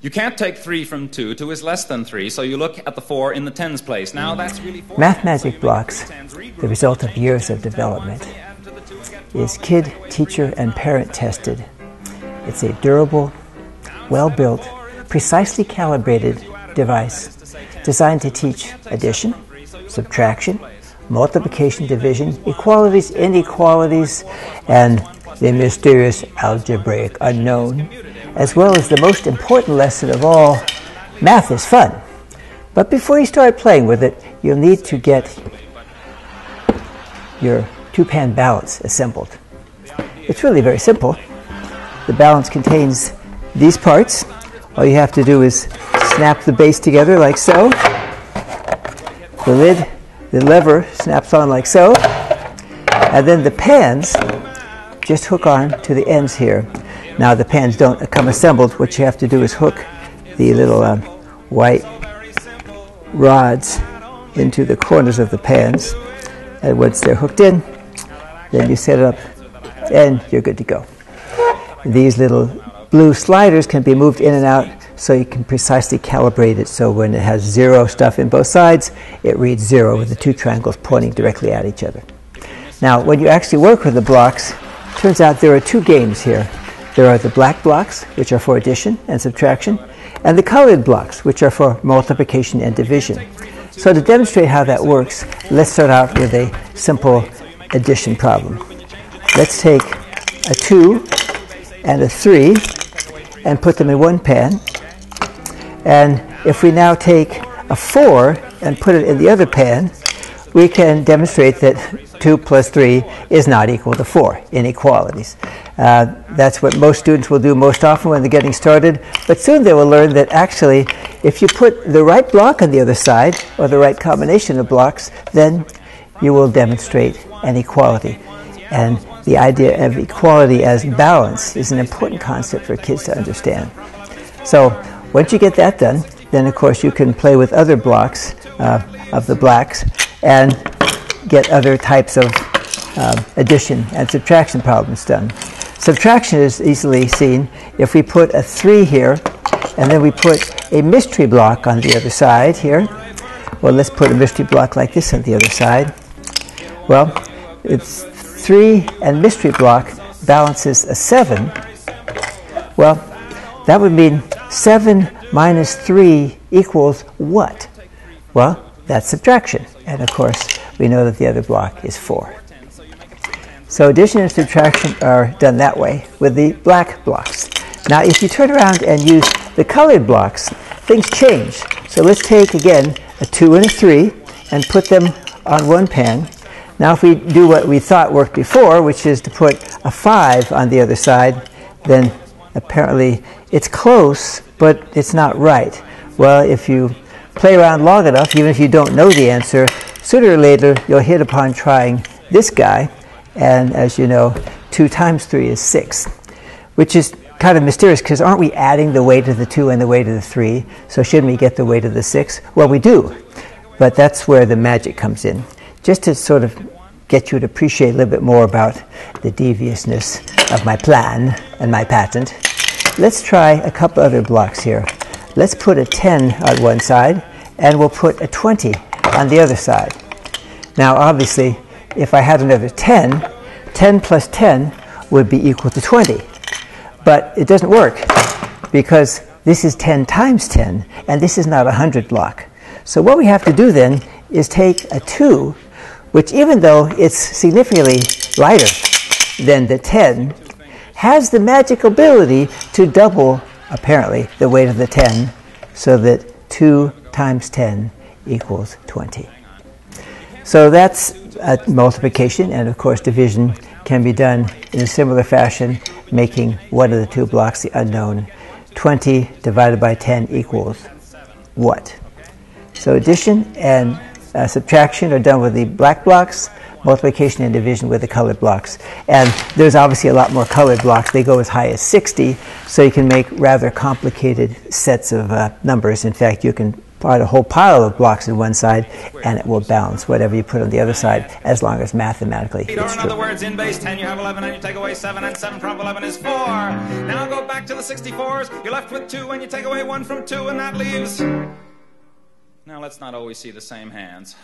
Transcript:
You can't take 3 from 2. 2 is less than 3, so you look at the 4 in the tens place. Now that's really 4. Mathematic blocks, the result of years of development, is kid, teacher, and parent tested. It's a durable, well-built, precisely calibrated device designed to teach addition, subtraction, multiplication, division, equalities, inequalities, and the mysterious algebraic unknown, as well as the most important lesson of all, math is fun. But before you start playing with it, you'll need to get your two-pan balance assembled. It's really very simple. The balance contains these parts. All you have to do is snap the base together like so. The lid, the lever snaps on like so. And then the pans just hook on to the ends here. Now the pans don't come assembled. What you have to do is hook the little white rods into the corners of the pans. And once they're hooked in, then you set it up and you're good to go. These little blue sliders can be moved in and out so you can precisely calibrate it, so when it has 0 stuff in both sides, it reads 0 with the two triangles pointing directly at each other. Now, when you actually work with the blocks, it turns out there are two games here. There are the black blocks, which are for addition and subtraction, and the colored blocks, which are for multiplication and division. So to demonstrate how that works, let's start out with a simple addition problem. Let's take a 2 and a 3 and put them in one pan. And if we now take a 4 and put it in the other pan, we can demonstrate that 2 plus 3 is not equal to 4, inequalities. That's what most students will do most often when they're getting started, but soon they will learn that actually if you put the right block on the other side, or the right combination of blocks, then you will demonstrate an equality. And the idea of equality as balance is an important concept for kids to understand. So once you get that done, then of course you can play with other blocks of the blacks and get other types of addition and subtraction problems done. Subtraction is easily seen if we put a 3 here and then we put a mystery block on the other side here. Well, let's put a mystery block like this on the other side. Well, it's 3 and mystery block balances a 7. Well, that would mean 7 minus 3 equals what? Well, that's subtraction. And of course, we know that the other block is 4. So addition and subtraction are done that way with the black blocks. Now, if you turn around and use the colored blocks, things change. So let's take, again, a 2 and a 3 and put them on one pan. Now, if we do what we thought worked before, which is to put a 5 on the other side, then apparently it's close, but it's not right. Well, if you play around long enough, even if you don't know the answer, sooner or later you'll hit upon trying this guy. And as you know, 2 times 3 is 6, which is kind of mysterious because aren't we adding the weight of the 2 and the weight of the 3? So shouldn't we get the weight of the 6? Well, we do, but that's where the magic comes in. Just to sort of get you to appreciate a little bit more about the deviousness of my plan and my patent, let's try a couple other blocks here. Let's put a 10 on one side, and we'll put a 20 on the other side. Now, obviously, if I had another 10, 10 plus 10 would be equal to 20. But it doesn't work, because this is 10 times 10, and this is not a 100 block. So what we have to do then is take a 2, which even though it's significantly lighter than the 10, has the magic ability to double, apparently, the weight of the 10, so that 2 times 10 equals 20. So that's multiplication, and of course division can be done in a similar fashion, making one of the two blocks the unknown. 20 divided by 10 equals what? So addition and subtraction are done with the black blocks, multiplication and division with the colored blocks. And there's obviously a lot more colored blocks. They go as high as 60, so you can make rather complicated sets of numbers. In fact, you can put a whole pile of blocks on one side, and it will balance whatever you put on the other side, as long as mathematically it's Or in other true. words, in base 10 you have 11 and you take away 7, and 7 from 11 is 4. Now go back to the 64s. You're left with 2 and you take away 1 from 2, and that leaves... Now let's not always see the same hands.